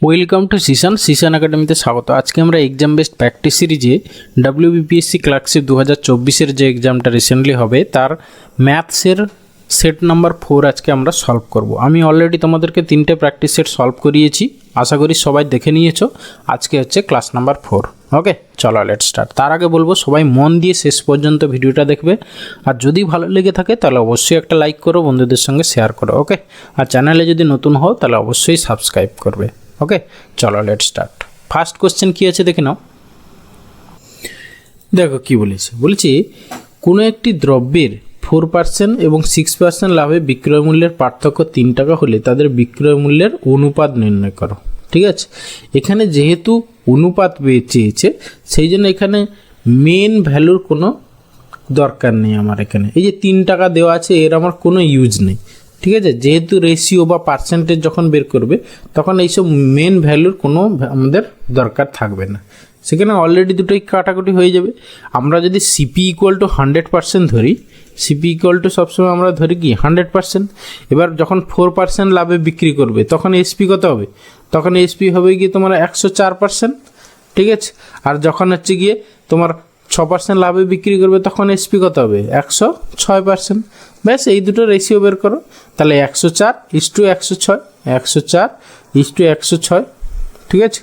Welcome to সিশন একাডেমিতে স্বাগত। আজকে আমরা এক্সাম বেসড প্র্যাকটিস সিরিজে WBPSC ক্লার্কশিপ 2024-এর যে এক্সামটা রিসেন্টলি হবে তার ম্যাথসের সেট নাম্বার 4 আজকে আমরা সলভ করব। আমি অলরেডি তোমাদেরকে 3টে প্র্যাকটিস সেট সলভ করিয়েছি, আশা করি সবাই দেখে নিয়েছো। আজকে হচ্ছে ক্লাস নাম্বার 4। ওকে, চলো লেটস স্টার্ট। তার আগে বলবো সবাই মন দিয়ে শেষ পর্যন্ত ভিডিওটা দেখবে, আর যদি ভালো লেগে থাকে তাহলে অবশ্যই একটা লাইক করো, বন্ধুদের সঙ্গে শেয়ার করো। ওকে, আর চ্যানেলে যদি নতুন হও তাহলে অবশ্যই সাবস্ক্রাইব করবে। ওকে, চলো লেটস স্টার্ট। ফার্স্ট কোশ্চেন কী আছে দেখে নাও। দেখো কি বলেছি কোনো একটি দ্রব্যের 4% এবং 6% লাভে বিক্রয় মূল্যের পার্থক্য 3 টাকা হলে তাদের বিক্রয় মূল্যের অনুপাত নির্ণয় করো। ঠিক আছে, এখানে যেহেতু অনুপাত চেয়েছে সেই জন্য এখানে মেন ভ্যালুর কোনো দরকার নেই আমার। এখানে এই যে 3 টাকা দেওয়া আছে এর আমার কোনো ইউজ নেই। ঠিক আছে, যেহেতু রেশিও বা পার্সেন্টেজ যখন বের করবে তখন এইসব মেন ভ্যালুর কোনো আমাদের দরকার থাকবে না, সেখানে অলরেডি দুটোই কাটাকুটি হয়ে যাবে। আমরা যদি সিপি ইকুয়াল টু 100% ধরি, সিপি ইকুয়াল টু সবসময় আমরা ধরি কি 100%। এবার যখন 4% লাভে বিক্রি করবে তখন এসপি কত হবে? তখন এসপি হবে গিয়ে তোমার 104%। ঠিক আছে, আর যখন হচ্ছে গিয়ে তোমার 6% লাভে বিক্রি করবে তখন এসপি কত হবে? 106%। ব্যাস, এই দুটো রেশিও বের করো। তাহলে 104:106, 104:106। ঠিক আছে,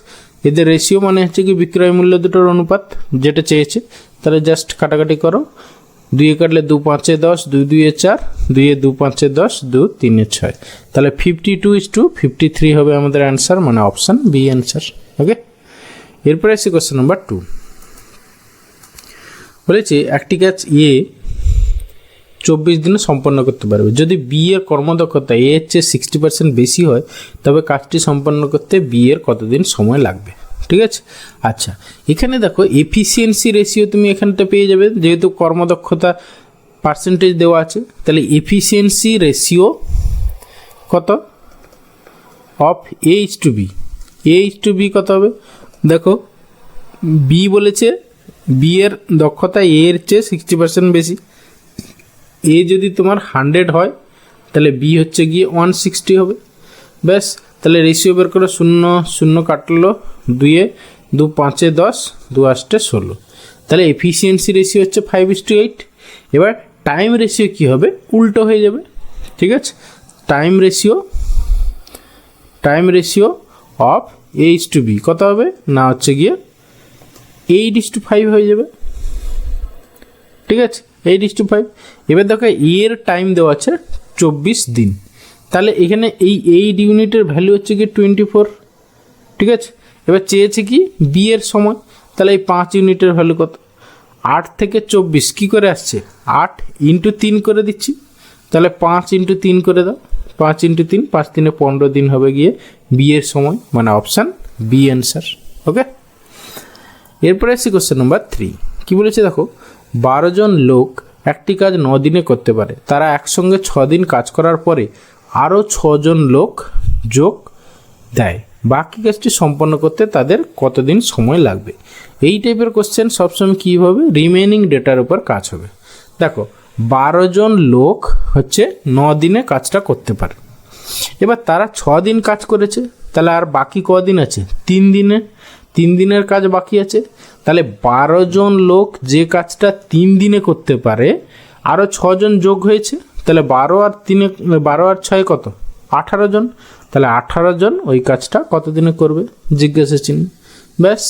এদের রেশিও মানে হচ্ছে কি বিক্রয় মূল্য দুটোর অনুপাত যেটা চেয়েছে। তাহলে জাস্ট কাটাকাটি করো, 2 কাটলে 2 5 10, 2 2 4, 2 2 5 10, 2 3 6। তাহলে 52:53 হবে আমাদের অ্যান্সার, মানে অপশান বি অ্যান্সার। ওকে, এরপরে আসি কোশ্চেন নাম্বার 2। বলেছে একটি কাজ এ 24 দিনে সম্পন্ন করতে পারবে। যদি বি এর কর্মদক্ষতা এ এর চেয়ে 60% বেশি হয় তবে কাজটি সম্পন্ন করতে বি এর কতদিন সময় লাগবে? ঠিক আছে, আচ্ছা এখানে দেখো এফিসিয়েন্সি রেশিও তুমি এখানটা পেয়ে যাবে, যেহেতু কর্মদক্ষতা পার্সেন্টেজ দেওয়া আছে। তাহলে এফিসিয়েন্সি রেশিও কত অফ A/B, A/B কত হবে? দেখো বি বলেছে বি এর দক্ষতা এ এর চেয়ে 60% বেশি। এ যদি তোমার 100 হয় তাহলে বি হচ্ছে গিয়ে 160 হবে। ব্যাস, তাহলে রেশিও বের করে 0 0 কাটলো, 2 2 5 10, 2 8 16। তাহলে এফিসিয়েন্সি রেশিও হচ্ছে 5:8। এবার টাইম রেশিও কী হবে? উল্টো হয়ে যাবে। ঠিক আছে, টাইম রেশিও অফ A/B কত হবে? না হচ্ছে গিয়ে 8:5 হয়ে যাবে। ঠিক আছে, 8:5। এবার দেখো এর টাইম দেওয়া আছে 24 দিন। তাহলে এখানে এই 8 ইউনিটের ভ্যালু হচ্ছে কি 24। ঠিক আছে, এবার চেয়েছে কি বি এর সময়। তাহলে এই 5 ইউনিটের ভ্যালু কত? 8 থেকে 24 কী করে আসছে? 8 × 3 করে দিচ্ছি। তাহলে 5 × 3 করে দাও, 5 × 3, 5 3 15 দিন হবে গিয়ে বি এর সময়, মানে অপশান বি অ্যান্সার। ওকে, এরপরে আসছি কোশ্চেন নাম্বার 3। কী বলেছে দেখো, 12 জন লোক একটি কাজ 9 দিনে করতে পারে। তারা একসঙ্গে 6 দিন কাজ করার পরে আরও 6 জন লোক যোগ দেয়। বাকি কাজটি সম্পন্ন করতে তাদের কতদিন সময় লাগবে? এই টাইপের কোশ্চেন সবসময় কী হবে? রিমেনিং ডেটার উপর কাজ হবে। দেখো 12 জন লোক হচ্ছে 9 দিনে কাজটা করতে পারে। এবার তারা 6 দিন কাজ করেছে, তাহলে আর বাকি কদিন আছে? 3 দিনে, 3 দিনের কাজ বাকি আছে। তাহলে 12 জন লোক যে কাজটা 3 দিনে করতে পারে আরও 6 জন যোগ হয়েছে, তাহলে 12 আর 6 কত? 18 জন। তাহলে 18 জন ওই কাজটা কত দিনে করবে? জিজ্ঞাসা চিহ্ন। ব্যাস,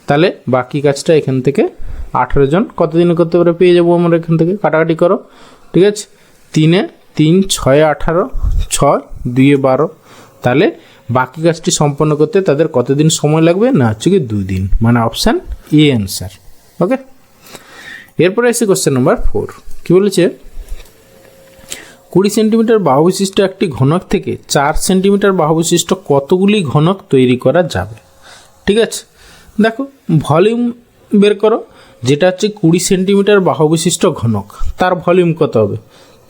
তাহলে বাকি কাজটা এখান থেকে 18 জন কত দিনে করতে পারে পেয়ে যাবো আমরা এখান থেকে। কাটাকাটি করো। ঠিক আছে, 3 3 6 18, 6 2 12। তাহলে বাকি কাজটি সম্পন্ন করতে তাদের কতদিন সময় লাগবে? না হচ্ছে কি 2 দিন, মানে অপশান এ অ্যান্সার। ওকে, এরপরে এসে কোশ্চেন নাম্বার 4। কী বলেছে, 20 সেন্টিমিটার বাহু বিশিষ্ট একটি ঘনক থেকে 4 সেন্টিমিটার বাহু বিশিষ্ট কতগুলি ঘনক তৈরি করা যাবে? ঠিক আছে, দেখো ভলিউম বের করো। যেটা হচ্ছে 20 সেন্টিমিটার বাহু বিশিষ্ট ঘনক, তার ভলিউম কত হবে?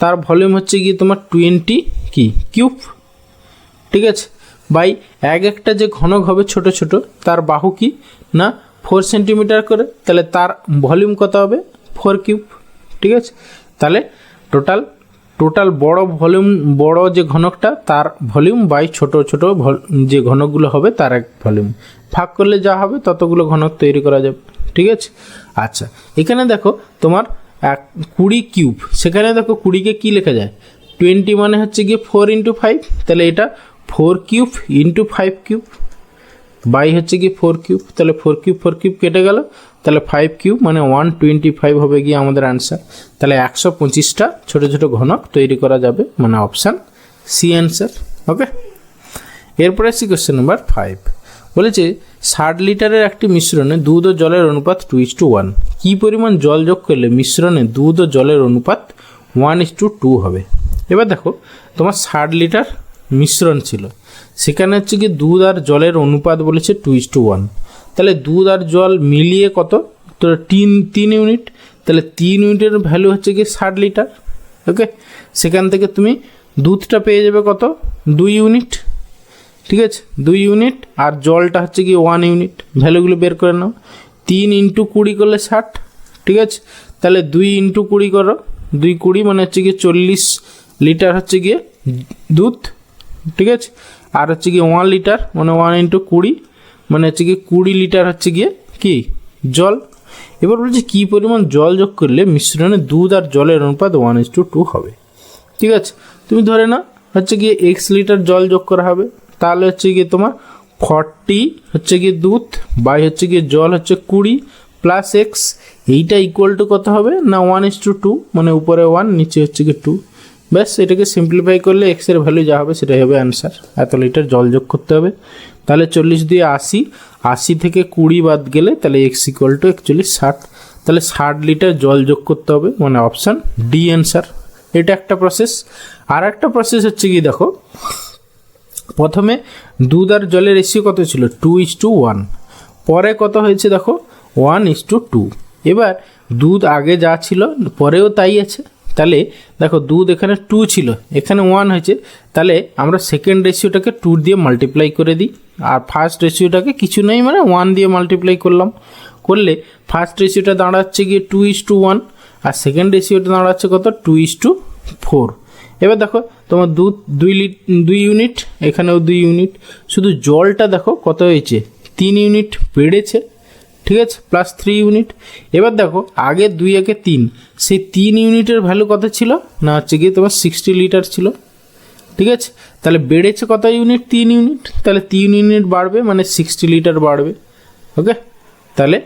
তার ভলিউম হচ্ছে গিয়ে তোমার 20 কি কিউব। ঠিক আছে, বাই একটা যে ঘনক হবে ছোট ছোট তার বাহু কি না 4 সেন্টিমিটার করে, তাহলে তার ভলিউম কত হবে? 4 কিউব। ঠিক আছে, তাহলে টোটাল টোটাল বড় ভলিউম, বড় যে ঘনকটা তার ভলিউম বাই ছোট ছোট যে ঘনকগুলো হবে তার এক ভলিউম, ভাগ করলে যা হবে ততগুলো ঘনক তৈরি করা যাবে। ঠিক আছে, আচ্ছা এখানে দেখো তোমার 20 কিউব, সেখানে দেখো 20কে কী লেখা যায়, 20 মানে হচ্ছে গিয়ে 4 × 5, তাহলে এটা 4 কিউব × 5 কিউব বাই হচ্ছে গিয়ে 4 কিউব, তাহলে 4 কিউব কেটে গেল, তাহলে 5 কিউব মানে 125 হবে গিয়ে আমাদের আনসার। তাহলে 125টা ছোট ছোট ঘনক তৈরি করা যাবে, মানে অপশান সি অ্যান্সার। ওকে, এরপরে আসছি কোশ্চেন নাম্বার 5, বলেছে 60 লিটারের একটি মিশ্রণে দুধ ও জলের অনুপাত 2:1, কী পরিমাণ জল যোগ করলে মিশ্রণে দুধ ও জলের অনুপাত 1:2 হবে। এবার দেখো তোমার 60 লিটার মিশ্রণ ছিল, সেখানে হচ্ছে কি দুধ আর জলের অনুপাত বলেছে 2:1, তাহলে দুধ আর জল মিলিয়ে কত, তো 3 ইউনিট, তাহলে 3 ইউনিটের ভ্যালু হচ্ছে কি 60 লিটার। ওকে, সেখান থেকে তুমি দুধটা পেয়ে যাবে কত, 2 ইউনিট। ঠিক আছে, 2 ইউনিট, আর জলটা হচ্ছে কি 1 ইউনিট, ভ্যালুগুলো বের করে নাও। 3 × 20 করলে 60, ঠিক আছে, তাহলে 2 × 20 করো, 2 20 মানে হচ্ছে গিয়ে 40 লিটার হচ্ছে গিয়ে দুধ। ঠিক আছে, আর হচ্ছে গিয়ে 1 লিটার মানে 1 × 20 মানে হচ্ছে গিয়ে 20 লিটার হচ্ছে গিয়ে কি জল। এবার বলছি কী পরিমাণ জল যোগ করলে মিশ্রণে দুধ আর জলের অনুপাত 1:2 হবে। ঠিক আছে, তুমি ধরে না হচ্ছে গিয়ে x লিটার জল যোগ করা হবে, তাহলে হচ্ছে গিয়ে তোমার 40 হচ্ছে গিয়ে দুধ বাই হচ্ছে গিয়ে জল হচ্ছে 20 প্লাস x, এইটা ইকুয়াল টু কত হবে না 1:2, মানে উপরে 1 নিচে হচ্ছে গিয়ে 2। ব্যাস, এটাকে সিম্পলিফাই করলে এক্সের ভ্যালু যা হবে সেটাই হবে অ্যান্সার। এত লিটার জল যোগ করতে হবে, তাহলে 40 দিয়ে 80, 80 থেকে 20 বাদ গেলে তাহলে x ইকুয়াল টু অ্যাকচুয়ালি 60, তাহলে 60 লিটার জল যোগ করতে হবে, মানে অপশান ডি অ্যান্সার। এটা একটা প্রসেস। আর একটা প্রসেস হচ্ছে কি দেখো, প্রথমে দুধ আর জলের রেশিও কত ছিল 2:1, পরে কত হয়েছে দেখো 1:2। এবার দুধ আগে যা ছিল পরেও তাই আছে, তাহলে দেখো দুধ এখানে 2 ছিল, এখানে 1 হয়েছে, তাহলে আমরা সেকেন্ড রেশিওটাকে 2 দিয়ে মাল্টিপ্লাই করে দিই, আর ফার্স্ট রেশিওটাকে কিছু নেই মানে 1 দিয়ে মাল্টিপ্লাই করলাম, করলে ফার্স্ট রেশিওটা দাঁড়াচ্ছে গিয়ে 2:1, আর সেকেন্ড রেশিওটা দাঁড়াচ্ছে কত 2:4। এবার দেখো তোমার দুধ 2 ইউনিট, এখানেও 2 ইউনিট, শুধু জলটা দেখো কত হয়েছে 3 ইউনিট বেড়েছে। ঠিক আছে, প্লাস 3 ইউনিট। এবার দেখো আগে 2 একে 3, সেই 3 ইউনিটের ভ্যালু কত ছিল না হচ্ছে গিয়ে তোমার 60 লিটার ছিল। ঠিক আছে, তাহলে বেড়েছে কত ইউনিট, 3 ইউনিট, তাহলে 3 ইউনিট বাড়বে মানে 60 লিটার বাড়বে। ওকে, তাহলে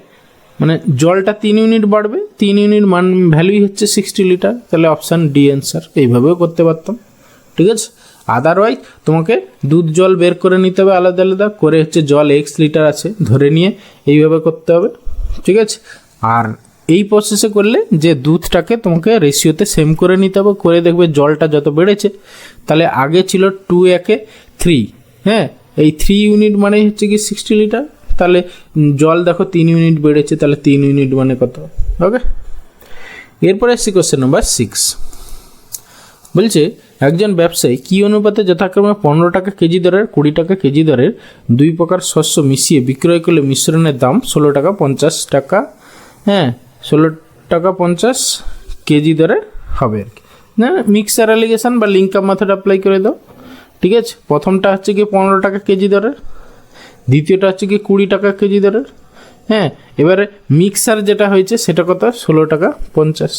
মানে জলটা 3 ইউনিট বাড়বে, 3 ইউনিট মান ভ্যালুই হচ্ছে 60 লিটার, তাহলে অপশান ডি অ্যান্সার। এইভাবেও করতে পারতাম। ঠিক আছে, আদারওয়াইজ তোমাকে দুধ জল বের করে নিতে হবে আলাদা আলাদা করে, হচ্ছে জল x লিটার আছে ধরে নিয়ে এইভাবে করতে হবে। ঠিক আছে, আর এই প্রসেসে করলে যে দুধটাকে তোমাকে রেশিওতে সেম করে নিতে হবে, করে দেখবে জলটা যত বেড়েছে, তাহলে আগে ছিল 2 একে 3, হ্যাঁ এই 3 ইউনিট মানে হচ্ছে কি 60 লিটার, তাহলে জল দেখো 3 ইউনিট বেড়েছে, তাহলে 3 ইউনিট মানে কত। ওকে, এরপরে আসছি কোশ্চেন নাম্বার 6, বলছে একজন ব্যবসায়ী কী অনুপাতে যথাক্রমে 15 টাকা কেজি দরের 20 টাকা কেজি দরের 2 প্রকার শস্য মিশিয়ে বিক্রয় করলে মিশ্রণের দাম 16 টাকা 50 টাকা, হ্যাঁ 16 টাকা 50 কেজি দরে হবে আর কি। না মিক্সার অ্যালিগেশন বা লিঙ্ক আপ মেথড অ্যাপ্লাই করে দাও। ঠিক আছে, প্রথমটা হচ্ছে কি 15 টাকা কেজি দরের, দ্বিতীয়টা হচ্ছে কি 20 টাকা কেজি দরের। হ্যাঁ, এবারে মিক্সার যেটা হয়েছে সেটা কত 16 টাকা 50।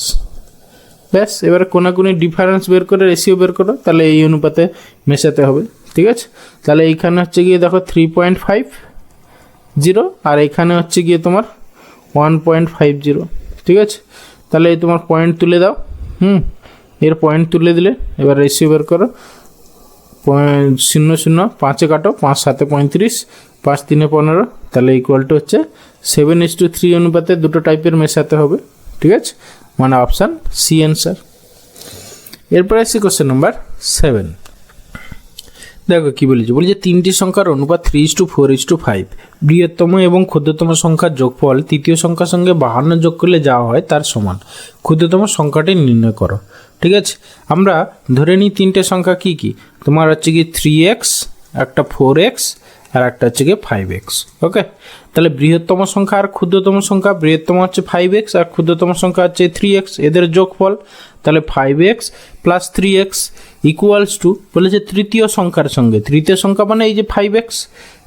ব্যাস, এবারে কোনাকুনি ডিফারেন্স বের করে রেশিও বের করো, তাহলে এই অনুপাতে মেশাতে হবে। ঠিক আছে, তাহলে এইখানে হচ্ছে গিয়ে দেখো 3.50 আর এখানে হচ্ছে গিয়ে তোমার 1.50। ঠিক আছে, তাহলে এই তোমার পয়েন্ট তুলে দাও। এর পয়েন্ট তুলে দিলে এবার রেশিও বের করো, 0 0 5 কাটো, 5 7 35, 5 3 15, তাহলে ইকুয়াল টু হচ্ছে 7:3 অনুপাতে দুটো টাইপের মেশাতে হবে। ঠিক আছে, মানে অপশান সি অ্যান্সার। এরপরে আসছি কোশ্চেন নাম্বার 7, দেখো কী বলেছে, বলছে 3টি সংখ্যার অনুপাত 3:4:5, বৃহত্তম এবং ক্ষুদ্রতম সংখ্যার যোগফল তৃতীয় সংখ্যার সঙ্গে 52 যোগ করলে যা হয় তার সমান, ক্ষুদ্রতম সংখ্যাটি নির্ণয় করো। ঠিক আছে, আমরা ধরে নিই 3টে সংখ্যা কী কী, তোমার হচ্ছে কি 3x, একটা 4x আর একটা হচ্ছে গিয়ে 5x। ওকে, তাহলে বৃহত্তম সংখ্যা আর ক্ষুদ্রতম সংখ্যা, বৃহত্তম হচ্ছে 5x আর ক্ষুদ্রতম সংখ্যা হচ্ছে 3x, এদের যোগফল। তাহলে 5x plus 3x equals to বলেছে তৃতীয় সংখ্যার সঙ্গে, তৃতীয় সংখ্যা মানে এই যে 5x,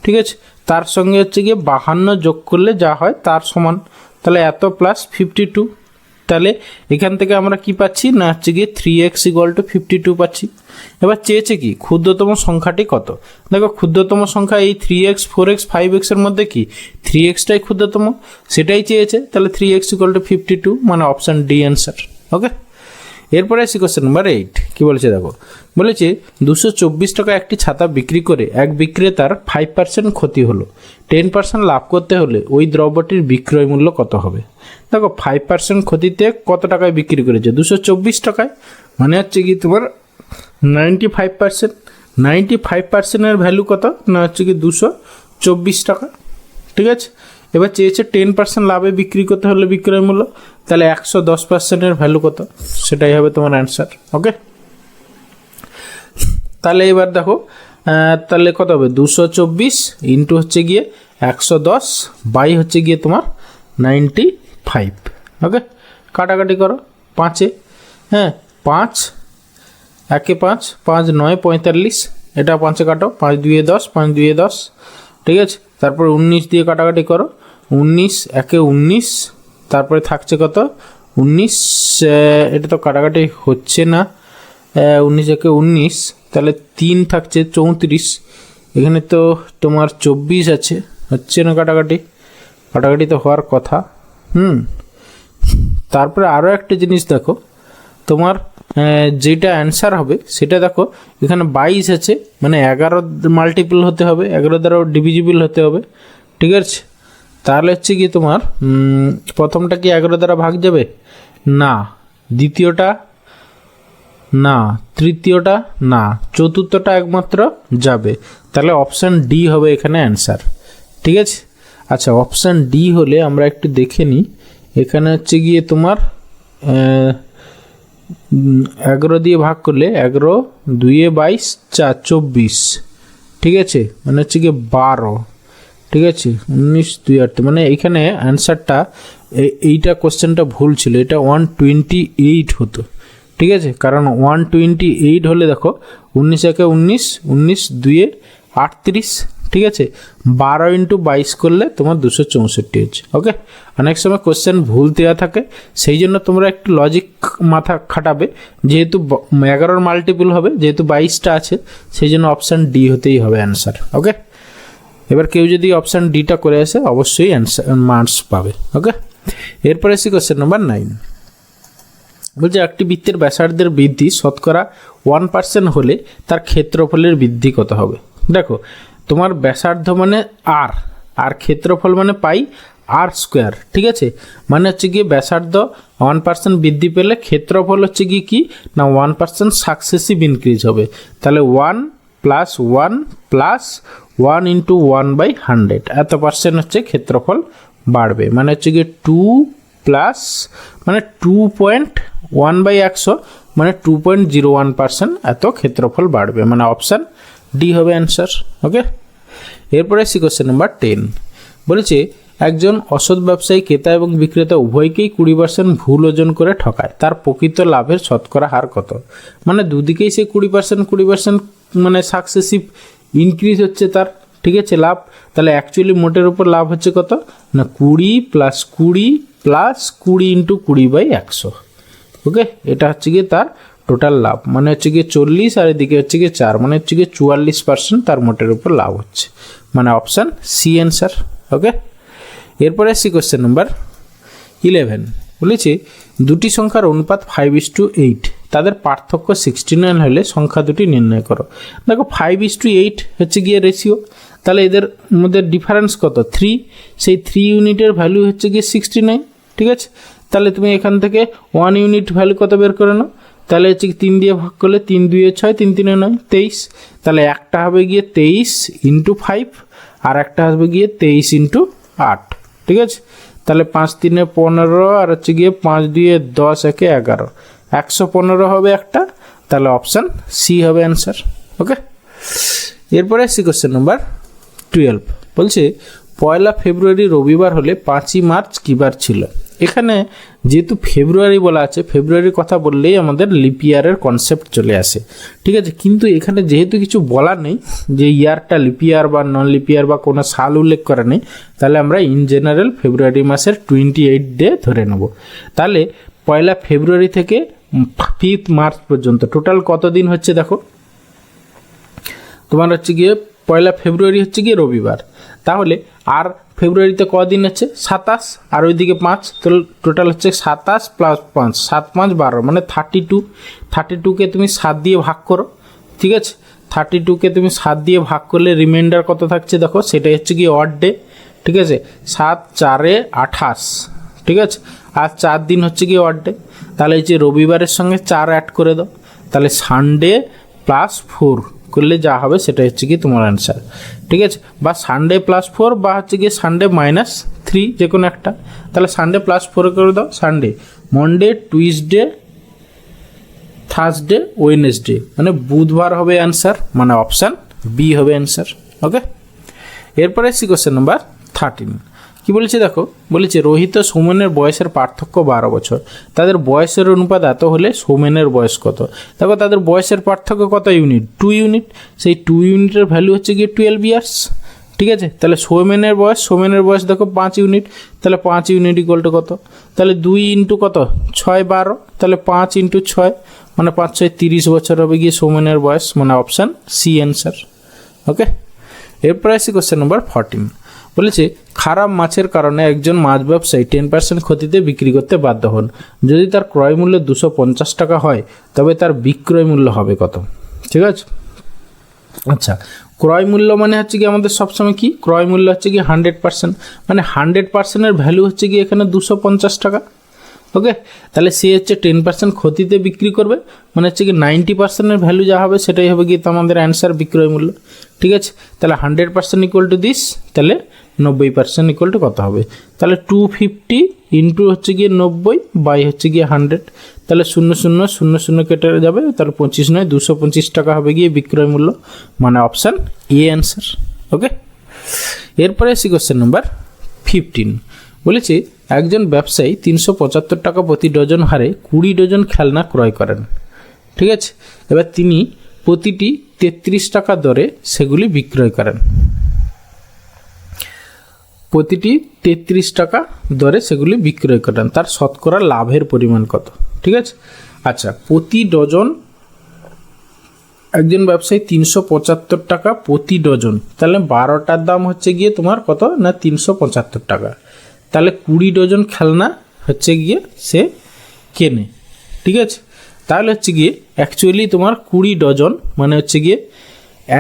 ঠিক আছে, তার সঙ্গে হচ্ছে গিয়ে 52 যোগ করলে যা হয় তার সমান। তাহলে এত প্লাস 52। তাহলে এখান থেকে আমরা কি পাচ্ছি না হচ্ছে গিয়ে 3x ইকুয়াল টু 52 পাচ্ছি। এবার চেয়েছে কি ক্ষুদ্রতম সংখ্যাটি কত। দেখো ক্ষুদ্রতম সংখ্যা এই 3x 4x 5x এর মধ্যে কি 3xটাই ক্ষুদ্রতম, সেটাই চেয়েছে। তাহলে 3x ইকুয়াল টু 52 মানে অপশান ডি অ্যান্সার। ওকে, এরপরে আসি কোশ্চেন নাম্বার 8। কি বলেছে দেখো, বলেছে 224 টাকা একটি ছাতা বিক্রি করে এক বিক্রেতার 5% ক্ষতি হলো, 10% লাভ করতে হলে ওই দ্রব্যটির বিক্রয় মূল্য কত হবে। দেখো 5% ক্ষতিতে কত টাকায় বিক্রি করেছে, 224 টাকায়, মানে হচ্ছে কি তোমার 95%, 95%-এর ভ্যালু কত না হচ্ছে কি 224 টাকা। ঠিক আছে, এবার চেয়েছে 10% লাভে বিক্রি করতে হলে বিক্রয় মূল্য, তাহলে 110%-এর ভ্যালু কত, সেটাই হবে তোমার অ্যান্সার। ওকে, তাহলে এবার দেখো তাহলে কত হবে 224 ইন্টু হচ্ছে গিয়ে 110 বাই হচ্ছে গিয়ে তোমার 95। ওকে, কাটাকাটি করো 5-এ, হ্যাঁ 5 1-এ 5, 5 9 45, এটা 5-এ কাটো, 5 2-এ 10, 5 2-এ 10, ঠিক আছে। তারপরে 19 দিয়ে কাটাকাটি করো, 19 1-এ 19, তারপরে থাকছে কত 19, এটা তো কাটাকাটি হচ্ছে না, 19 1-এ 19, তাহলে 3 থাকছে 34, এখানে তো তোমার 24 আছে, হচ্ছে না কাটাকাটি, কাটাকাটি তো হওয়ার কথা। তারপরে আরও একটা জিনিস দেখো, তোমার যেটা অ্যান্সার হবে সেটা দেখো এখানে 22 আছে, মানে 11 মাল্টিপল হতে হবে, 11 দ্বারাও ডিভিজিবল হতে হবে, ঠিক আছে। তাহলে হচ্ছে কি তোমার প্রথমটা কি 11 দ্বারা ভাগ যাবে না, দ্বিতীয়টা না, তৃতীয়টা না, চতুর্থটা একমাত্র যাবে, তাহলে অপশান ডি হবে এখানে অ্যান্সার। ঠিক আছে, আচ্ছা অপশান ডি হলে আমরা একটু দেখে নিই, এখানে হচ্ছে গিয়ে তোমার 11 দিয়ে ভাগ করলে 11 2-এ 22 4 24, ঠিক আছে, মানে হচ্ছে গিয়ে 12, ঠিক আছে, 19 2 8, মানে এইখানে অ্যান্সারটা এইটা কোশ্চেনটা ভুল ছিল, এটা 128 হতো, ঠিক আছে, কারণ 128 হলে দেখো 19 1-এ 19, 19 2-এ 38, ঠিক আছে, 12 ইন্টু 22 করলে তোমার 264 হচ্ছে। ওকে, অনেক সময় কোশ্চেন ভুল দেওয়া থাকে, সেই জন্য তোমরা একটু লজিক মাথা খাটাবে, যেহেতু 11-র মাল্টিপল হবে, যেহেতু 22টা আছে, সেই জন্য অপশান ডি হতেই হবে অ্যান্সার। ওকে, এবার কেউ যদি অপশান ডিটা করে আসে অবশ্যই অ্যান্সার মার্কস পাবে। ওকে, এরপরে এসে কোশ্চেন নাম্বার 9, বলছে একটি বৃত্তের ব্যাসার্ধের বৃদ্ধি শতকরা 1% হলে তার ক্ষেত্রফলের বৃদ্ধি কত হবে। দেখো তোমার ব্যাসার্ধ মানে আর, আর ক্ষেত্রফল মানে পাই আর স্কোয়ার, ঠিক আছে, মানে হচ্ছে গিয়ে ব্যাসার্ধ 1% বৃদ্ধি পেলে ক্ষেত্রফল হচ্ছে গিয়ে কি না 1% সাকসেসিভ ইনক্রিজ হবে, তাহলে 1 প্লাস 1 প্লাস 1 ইন্টু 1/100 এত পার্সেন্ট হচ্ছে ক্ষেত্রফল বাড়বে, মানে হচ্ছে গিয়ে 2 প্লাস মানে 2.1/100 মানে 2.01% এত ক্ষেত্রফল বাড়বে, মানে অপশান ডি হবে অ্যান্সার। ওকে, এরপরে সি কোশ্চেন নাম্বার 10, বলেছে একজন অসৎ ব্যবসায়ী ক্রেতা এবং বিক্রেতা উভয়কেই 20% ভুল ওজন করে ঠকায়, তার প্রকৃত লাভের শতকরা হার কত। মানে দুদিকেই সে 20% মানে সাকসেসিভ ইনক্রিজ হচ্ছে তার, ঠিক আছে, লাভ, তাহলে অ্যাকচুয়ালি মোটের উপর লাভ হচ্ছে কত না 20 প্লাস 20 প্লাস 20 ইন্টু 20/100। ওকে, এটা হচ্ছে গিয়ে তার টোটাল লাভ, মানে হচ্ছে গিয়ে 40 আর এদিকে হচ্ছে গিয়ে 4, মানে হচ্ছে গিয়ে 44% তার মোটের উপর লাভ হচ্ছে, মানে অপশান সি অ্যান্সার। ওকে, এরপরে আসছি কোশ্চেন নাম্বার 11, বলেছি দুটি সংখ্যার অনুপাত 5:8, তাদের পার্থক্য 69 হলে সংখ্যা দুটি নির্ণয় করো। দেখো 5:8 হচ্ছে গিয়ে রেশিও, তাহলে এদের মধ্যে ডিফারেন্স কত 3, সেই 3 ইউনিটের ভ্যালু হচ্ছে গিয়ে 69, ঠিক আছে, তাহলে তুমি এখান থেকে 1 ইউনিট ভ্যালু কত বের করে নাও, তাহলে হচ্ছে 3 দিয়ে ভাগ করলে 3 2-এ 6, 3 3-এ 9 23, তাহলে একটা হবে গিয়ে 23 ইন্টু 5 আর একটা হবে গিয়ে 23 ইন্টু 8, ঠিক আছে, তাহলে 5 3-এ 15 আর হচ্ছে গিয়ে 5 2-এ 10 1-এ 11, 115 হবে একটা, তাহলে অপশান সি হবে অ্যান্সার। ওকে, এরপরে সি কোশ্চেন নাম্বার 12 বলছে পয়লা ফেব্রুয়ারি রবিবার হলে 5ই মার্চ কী বার ছিল। এখানে যেহেতু ফেব্রুয়ারি বলা আছে, ফেব্রুয়ারির কথা বললেই আমাদের লিপ ইয়ারের কনসেপ্ট চলে আসে, ঠিক আছে। কিন্তু এখানে যেহেতু কিছু বলার নেই যে ইয়ারটা লিপ ইয়ার বা নন লিপ ইয়ার বা কোনো সাল উল্লেখ করা নেই, তাহলে আমরা ইন জেনারেল ফেব্রুয়ারি মাসের 28 ডে ধরে নেব। তাহলে পয়লা ফেব্রুয়ারি থেকে 5 মার্চ পর্যন্ত টোটাল কত দিন হচ্ছে দেখো, তোমার হচ্ছে গিয়ে পয়লা ফেব্রুয়ারি হচ্ছে গিয়ে রবিবার, তাহলে আর ফেব্রুয়ারিতে কদিন আছে 27 আর ওইদিকে 5, তো টোটাল হচ্ছে 27 + 5, 7 × 5 = 12, মানে 32। 32কে তুমি 7 দিয়ে ভাগ করো, ঠিক আছে। 32কে তুমি 7 দিয়ে ভাগ করলে রিমাইন্ডার কত থাকছে দেখো, সেটাই হচ্ছে গিয়ে অড ডে, ঠিক আছে। 7 × 4 = 28, ঠিক আছে। আর 4 দিন হচ্ছে গিয়ে অড ডে, তাহলে এই যে রবিবারের সঙ্গে 4 অ্যাড করে দাও, তাহলে সানডে +4 করলে যা হবে সেটা হচ্ছে কি তোমার অ্যান্সার, ঠিক আছে। বা সানডে +4 বা হচ্ছে গিয়ে সানডে -3 যে কোনো একটা, তাহলে সানডে +4 করে দাও। Sunday, Monday, Tuesday, Thursday, Wednesday, মানে বুধবার হবে অ্যান্সার, মানে অপশান বি হবে অ্যান্সার। ওকে, এরপরে আসছি কোশ্চেন নাম্বার 13। কি বলেছে দেখো, বলেছে রোহিত ও সৌমেনের বয়সের পার্থক্য 12 বছর, তাদের বয়সের অনুপাত এত হলে সৌমেনের বয়স কত। দেখো তাদের বয়সের পার্থক্য কত ইউনিট, 2 ইউনিট, সেই 2 ইউনিটের ভ্যালু হচ্ছে গিয়ে 12 ইয়ার্স, ঠিক আছে। তাহলে সৌমেনের বয়স দেখো 5 ইউনিট, তাহলে 5 ইউনিট = কত, তাহলে 2 × কত 6 = 12, তাহলে 5 × 6 মানে 5 × 6 = 30 বছর হবে গিয়ে সৌমেনের বয়স, মানে অপশান সি অ্যান্সার। ওকে, এরপরে আসি কোশ্চেন নাম্বার 14। বলেছে খারাপ মাছের কারণে একজন মাছ ব্যবসায়ী 10% ক্ষতিতে বিক্রি করতে বাধ্য হন। যদি তার ক্রয় মূল্য 250 টাকা হয় তবে তার বিক্রয় মূল্য হবে কত, ঠিক আছে। আচ্ছা, ক্রয় মূল্য মানে হচ্ছে কি আমাদের সবসময় কি ক্রয় মূল্য হচ্ছে কি 100%, মানে 100%-এর ভ্যালু হচ্ছে কি এখানে 250 টাকা। ওকে, তাহলে সে হচ্ছে 10% ক্ষতিতে বিক্রি করবে, মানে হচ্ছে কি 90%-এর ভ্যালু যা হবে সেটাই হবে কি আমাদের অ্যান্সার বিক্রয় মূল্য, ঠিক আছে। তাহলে 100% = দিস, তাহলে 90% = কত হবে, তাহলে 250 ইন্টু হচ্ছে গিয়ে 90 বাই হচ্ছে গিয়ে 100, তাহলে 0 0 0 0 কেটে যাবে, তাহলে 25 নয় 225 টাকা হবে গিয়ে বিক্রয় মূল্য, মানে অপশান এ অ্যান্সার। ওকে, এরপরে আসি কোশ্চেন নাম্বার 15। বলেছি একজন ব্যবসায়ী 375 টাকা প্রতি ডজন হারে 20 ডজন খেলনা ক্রয় করেন, ঠিক আছে। এবার তিনি প্রতিটি 33 টাকা দরে সেগুলি বিক্রয় করেন, প্রতিটি 33 টাকা দরে সেগুলি বিক্রয় করেন, তার শতকরা লাভের পরিমাণ কত, ঠিক আছে। আচ্ছা, প্রতি ডজন একজন ব্যবসায়ী 375 টাকা প্রতি ডজন, তাহলে 12টার দাম হচ্ছে গিয়ে তোমার কত না 375 টাকা, তাহলে 20 ডজন খেলনা হচ্ছে গিয়ে সে কেনে, ঠিক আছে। তাহলে হচ্ছে গিয়ে অ্যাকচুয়ালি তোমার 20 ডজন মানে হচ্ছে গিয়ে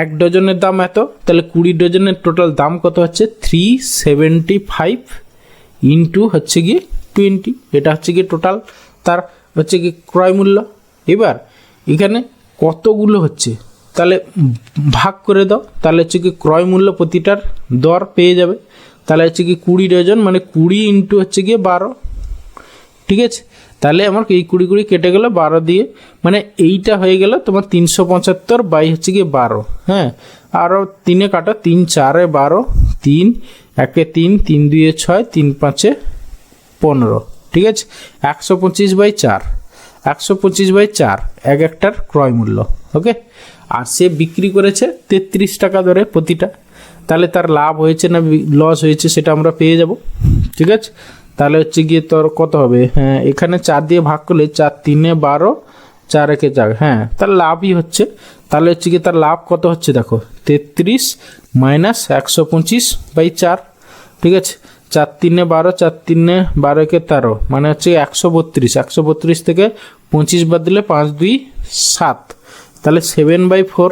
1 ডজনের দাম এত, তাহলে 20 ডজনের টোটাল দাম কত হচ্ছে 375 ইন্টু হচ্ছে গিয়ে 20, এটা হচ্ছে গিয়ে টোটাল তার হচ্ছে গিয়ে ক্রয় মূল্য। এবার এখানে কতগুলো হচ্ছে তাহলে ভাগ করে দাও, তাহলে হচ্ছে কি ক্রয় মূল্য প্রতিটার দর পেয়ে যাবে, তাহলে হচ্ছে কি 20 ডজন মানে 20 ইন্টু হচ্ছে গিয়ে 12, ঠিক আছে। তাহলে আমার এই 20 কেটে গেল 12 দিয়ে, মানে এইটা হয়ে গেল তোমার 375 বাই হচ্ছে গিয়ে 12, হ্যাঁ। আরও 3 কাটো, 3 × 4 = 12, 3 × 1 = 3, 3 × 2 = 6, 3 × 5 = 15, ঠিক আছে। 125/4, 125/4 এক একটার ক্রয় মূল্য। ওকে, আর সে বিক্রি করেছে 33 টাকা দরে প্রতিটা, তাহলে তার লাভ হয়েছে না লস হয়েছে সেটা আমরা পেয়ে যাব, ঠিক আছে। তাহলে হচ্ছে গিয়ে তোর কত হবে, হ্যাঁ এখানে 4 দিয়ে ভাগ করলে 4 × 3 = 12, 4 × 1 = 4, হ্যাঁ তার লাভই হচ্ছে। তাহলে হচ্ছে গিয়ে তার লাভ কত হচ্ছে দেখো 33 - 125/4, ঠিক আছে। 4 × 3 = 12, 4 × 3 = 12, 1 = 13, মানে হচ্ছে 132, 132 থেকে 25 বাদ দিলে 5 × 2 = 7, তাহলে 7/4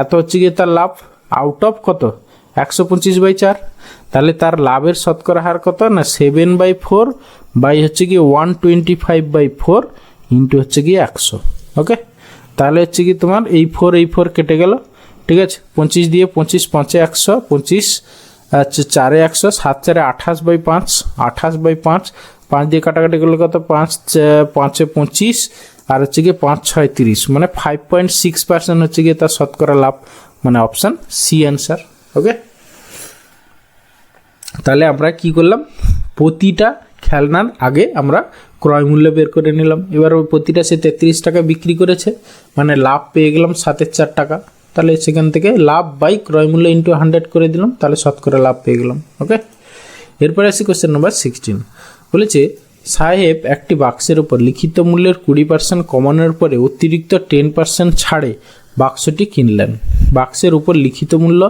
এত হচ্ছে গিয়ে তার লাভ আউট অফ কত 125/4, তাহলে তার লাভের শতকরা হার কত না 7/4 বাই হচ্ছে গিয়ে 125/4 ইন্টু হচ্ছে গিয়ে 100। ওকে, তাহলে হচ্ছে কি তোমার এই 4 কেটে গেল, ঠিক আছে। 25 দিয়ে 25 × 5 = 100, 25 আচ্ছা 4 × 100, 7 × 4 = 28/5, 28/5, 5 দিয়ে কাটাকাটি করলে কত 5 × 5 = 25, আর হচ্ছে গিয়ে 5 × 6 = 30, মানে 5.6% হচ্ছে গিয়ে তার শতকরা লাভ, মানে অপশান সি অ্যান্সার। ওকে, তাহলে আমরা কি করলাম, প্রতিটা খেলনার আগে আমরা ক্রয় মূল্য বের করে নিলাম। এবার ওই প্রতিটা সে 33 টাকা বিক্রি করেছে, মানে লাভ পেয়ে গেলাম 7/4 টাকা। তাহলে সেখান থেকে লাভ বাই ক্রয় মূল্য ইন্টু 100 করে দিলাম, তাহলে শতকরা লাভ পেয়ে গেলাম। ওকে, এরপরে আসি কোশ্চেন নাম্বার 16। বলেছে সাহেব একটি বাক্সের উপর লিখিত মূল্যের 20% কমানোর পরে অতিরিক্ত 10% ছাড়ে বাক্সটি কিনলেন। বাক্সের উপর লিখিত মূল্য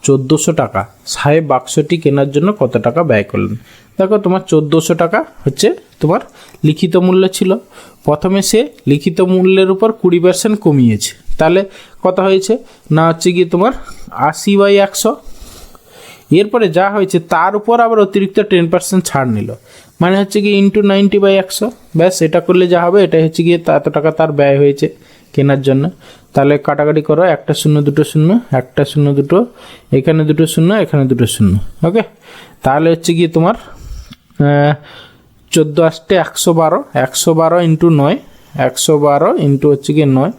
1400 টাকা। সাহেব বাক্সটি কেনার জন্য কত টাকা ব্যয় করলেন? দেখো তোমার 1400 টাকা হচ্ছে তোমার লিখিত মূল্য ছিল। প্রথমে সে লিখিত মূল্যের উপর 20% কমিয়েছে, তাহলে কত হয়েছে না হচ্ছে গিয়ে তোমার 80/100। এরপরে যা হয়েছে তার উপর আবার অতিরিক্ত 10% ছাড় নিল, মানে হচ্ছে গিয়ে ইন্টু 90/100। ব্যাস, এটা করলে যা হবে এটাই হচ্ছে গিয়ে এত টাকা তার ব্যয় হয়েছে কেনার জন্য। তাহলে কাটাকাটি করো, 1 0 2 0, 1 0 2, এখানে 2 0, এখানে 2 0। ওকে, তাহলে হচ্ছে গিয়ে তোমার 14 আসতে 112, 112 ইন্টু 9, 112 ইন্টু হচ্ছে গিয়ে 9,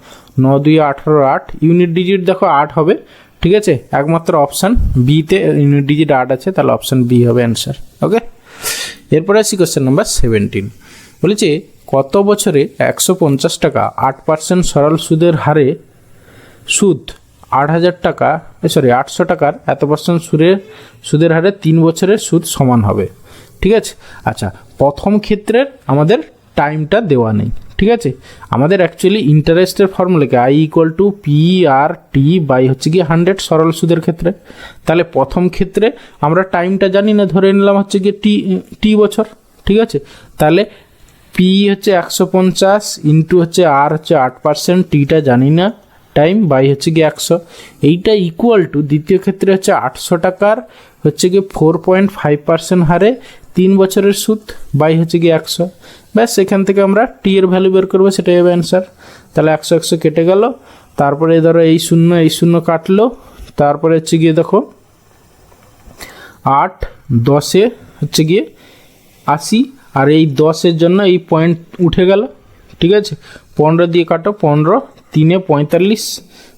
9 2 18, 8 ইউনিট ডিজিট দেখো 8 হবে। ঠিক আছে, একমাত্র অপশান বিতে ইউনিট ডিজিট 8 আছে, তাহলে অপশান বি হবে অ্যান্সার। ওকে, এরপরে আসি কোশ্চেন নাম্বার 17। বলেছে কত বছরে 150 টাকা 8% সরল সুদের হারে সুদ 8,000 টাকা 800 টাকার এত পার্সেন্ট সুদের হারে 3 বছরের সুদ সমান হবে। ঠিক আছে, আচ্ছা প্রথম ক্ষেত্রের আমাদের টাইমটা দেওয়া নেই। ঠিক আছে, আমাদের অ্যাকচুয়ালি ইন্টারেস্টের ফর্মুলাকে I = PRT বাই হচ্ছে গিয়ে 100 সরল সুদের ক্ষেত্রে। তাহলে প্রথম ক্ষেত্রে আমরা টাইমটা জানি না, ধরে নিলাম হচ্ছে গিয়ে টি বছর। ঠিক আছে, তাহলে পি হচ্ছে 150 ইন্টু হচ্ছে আর হচ্ছে 8%, টিটা জানি না টাইম বাই হচ্ছে গিয়ে 100। এইটা ইকুয়াল টু দ্বিতীয় ক্ষেত্রে হচ্ছে 800 টাকার হচ্ছে গিয়ে 4.5% হারে 3 বছরের সুদ বাই হচ্ছে গিয়ে 100। ব্যাস, এখান থেকে আমরা টি এর ভ্যালু বের করবো, সেটাই হবে অ্যান্সার। তাহলে 100 100 কেটে গেল, তারপরে ধরো এই শূন্য কাটলো, তারপরে হচ্ছে গিয়ে দেখো 8 10 হচ্ছে গিয়ে 80, আর এই 10-এর জন্য এই পয়েন্ট উঠে গেল। ঠিক আছে, 15 দিয়ে কাটো, 15 3 45,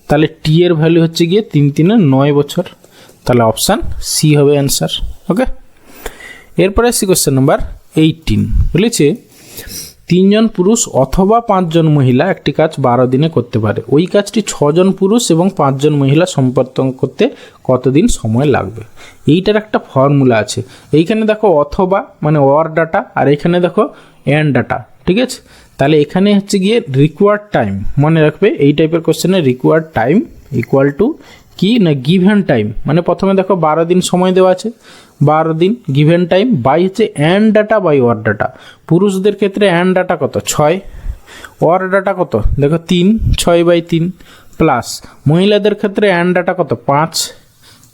তাহলে টি এর ভ্যালু হচ্ছে গিয়ে 3 3 9 বছর, তাহলে অপশান সি হবে অ্যান্সার। ওকে, এরপরে আসি কোশ্চেন নাম্বার 18। বলেছে 3 জন পুরুষ অথবা 5 জন মহিলা একটি কাজ 12 দিনে করতে পারে। ওই কাজটি 6 জন পুরুষ এবং 5 জন মহিলা সম্পাদন করতে কতদিন সময় লাগবে? এইটার একটা ফর্মুলা আছে। এইখানে দেখো অথবা মানে অর ডাটা, আর এখানে দেখো অ্যান্ড ডাটা। ঠিক আছে, তাহলে এখানে হচ্ছে গিয়ে রিকোয়ার্ড টাইম, মনে রাখবে এই টাইপের কোশ্চেনে রিকোয়ার্ড টাইম ইকুয়াল টু কি না গিভেন টাইম, মানে প্রথমে দেখো 12 দিন সময় দেওয়া আছে, 12 দিন গিভেন টাইম বাই হচ্ছে and data by war data. পুরুষদের ক্ষেত্রে অ্যান্ড ডাটা কত 6, ওয়ার ডাটা কত দেখো 3, 6/3 প্লাস মহিলাদের ক্ষেত্রে অ্যান্ড ডাটা কত 5,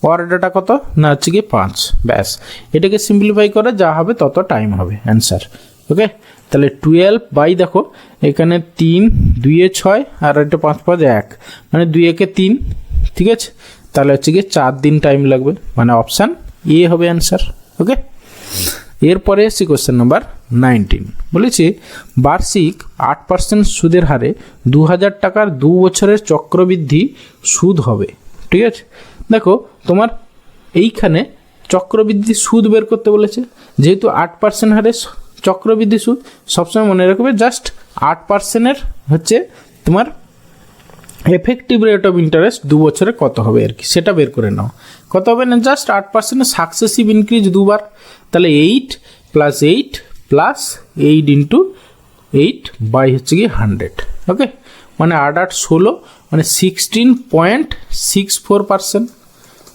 ওয়ার ডাটা কত না হচ্ছে গিয়ে 5। ব্যাস, এটাকে সিম্পলিফাই করে যা হবে তত টাইম হবে অ্যান্সার। ওকে, তাহলে 12 বাই দেখো এখানে 3 2 6 আর এটা 5 5 1, মানে 2 1 3। ঠিক আছে, তাহলে হচ্ছে গিয়ে 4 দিন টাইম লাগবে, মানে অপশান এ হবে অ্যান্সার। ওকে, এরপরে এসছি কোশ্চেন নাম্বার 19। বলেছি বার্ষিক 8% সুদের হারে 2000 টাকার 2 বছরের চক্রবৃদ্ধি সুদ হবে। ঠিক আছে, দেখো তোমার এইখানে চক্রবৃদ্ধি সুদ বের করতে বলেছে, যেহেতু 8% হারে চক্রবৃদ্ধি সুদ, সবসময় মনে রাখবে জাস্ট 8%-এর হচ্ছে তোমার এফেক্টিভ রেট অফ ইন্টারেস্ট 2 বছরে কত হবে আর কি, সেটা বের করে নাও। কত হবে না জাস্ট 8% সাকসেসিভ ইনক্রিজ 2 বার, তাহলে 8 + 8 + 8 × 8 বাই হচ্ছে কি 100। ওকে, মানে 8 8 16, মানে 16.64%।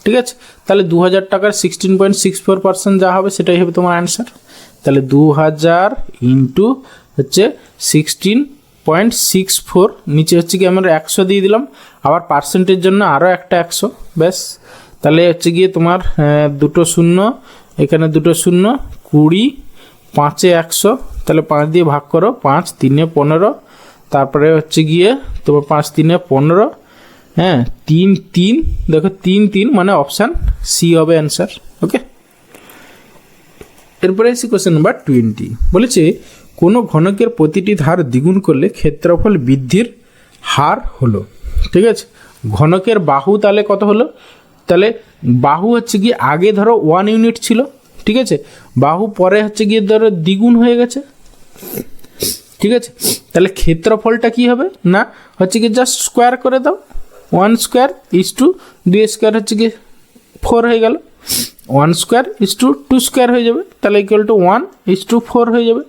ঠিক আছে, তাহলে 2000 টাকার 16.64% যা হবে সেটাই হবে তোমার অ্যান্সার। তাহলে 2000 ইন্টু হচ্ছে 16.64, নিচে হচ্ছে কি আমরা 100 দিয়ে দিলাম, আবার পার্সেন্টের জন্য আরও একটা 100। ব্যাস, তাহলে হচ্ছে গিয়ে তোমার 2 শূন্য, এখানে 2 শূন্য, 20, 5-এ 100, তাহলে 5 দিয়ে ভাগ করো, 5 3-এ 15, তারপরে হচ্ছে গিয়ে তোমার 5 3-এ 15, হ্যাঁ 3 3, দেখো 3 3, মানে অপশান সি হবে অ্যান্সার। ওকে, এরপরে এসে কোশ্চেন নাম্বার 20। বলেছে কোনো ঘনকের প্রতিটি ধার দ্বিগুণ করলে ক্ষেত্রফল বৃদ্ধির হার হলো। ঠিক আছে, ঘনকের বাহু তাহলে কত হলো, তাহলে বাহু হচ্ছে কি আগে ধরো 1 ইউনিট ছিল, ঠিক আছে, বাহু পরে হচ্ছে গিয়ে ধরো দ্বিগুণ হয়ে গেছে, ঠিক আছে, তাহলে ক্ষেত্রফলটা কি হবে না হচ্ছে গিয়ে জাস্ট স্কোয়ার করে দাও, 1 স্কোয়ার ইস টু 2 স্কোয়ার হচ্ছে গিয়ে 4 হয়ে গেল, 1 স্কোয়ার ইস টু 2 স্কোয়ার হয়ে যাবে, তাহলে ইকুয়াল টু 1 ইস টু 4 হয়ে যাবে,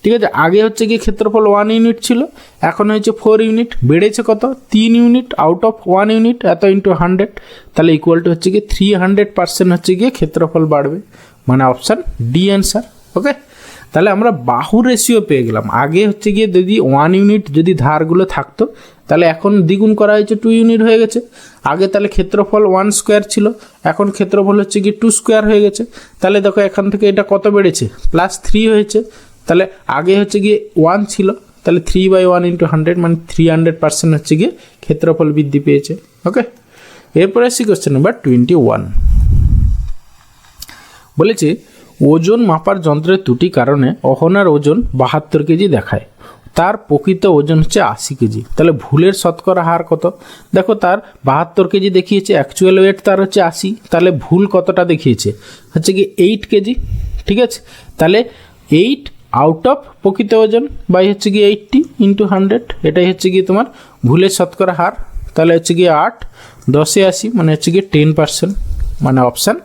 ঠিক আছে। আগে হচ্ছে গিয়ে ক্ষেত্রফল 1 ইউনিট ছিল, এখন হয়েছে 4 ইউনিট, বেড়েছে কত 3 ইউনিট আউট অফ 1 ইউনিট, এত ইন্টু 100, তাহলে ইকুয়াল টু হচ্ছে গিয়ে 300% হচ্ছে গিয়ে ক্ষেত্রফল বাড়বে, মানে অপশান ডি অ্যান্সার। ওকে, তাহলে আমরা বাহু রেশিও পেয়ে গেলাম। আগে হচ্ছে গিয়ে যদি 1 ইউনিট যদি ধারগুলো থাকতো, তাহলে এখন দ্বিগুণ করা হয়েছে 2 ইউনিট হয়ে গেছে। আগে তাহলে ক্ষেত্রফল 1 স্কোয়ার ছিল, এখন ক্ষেত্রফল হচ্ছে গিয়ে 2 স্কোয়ার হয়ে গেছে, তাহলে দেখো এখান থেকে এটা কত বেড়েছে +3 হয়েছে, তাহলে আগে হচ্ছে গিয়ে 1 ছিল, তাহলে 3/1 ইন্টু 100 মানে 300% হচ্ছে গিয়ে ক্ষেত্রফল বৃদ্ধি পেয়েছে। ওকে, এরপরে আসছি কোশ্চেন নাম্বার 21, বলেছে ওজন মাপার যন্ত্রের ত্রুটি কারণে অহনার ওজন 72 কেজি দেখায়, তার প্রকৃত ওজন হচ্ছে 80 কেজি, তাহলে ভুলের শতকরা হার কত? দেখো তার 72 কেজি দেখিয়েছে, অ্যাকচুয়াল ওয়েট তার হচ্ছে 80, তাহলে ভুল কতটা দেখিয়েছে হচ্ছে কি 8 কেজি, ঠিক আছে, তাহলে 8 আউট অফ প্রকৃত ওজন বাই হচ্ছে গিয়ে 80 ইন্টু 100, এটাই হচ্ছে গিয়ে তোমার ভুলের শতকরা হার, তাহলে হচ্ছে গিয়ে 8 10-এ 80 মানে হচ্ছে গিয়ে 10%, মানে অপশান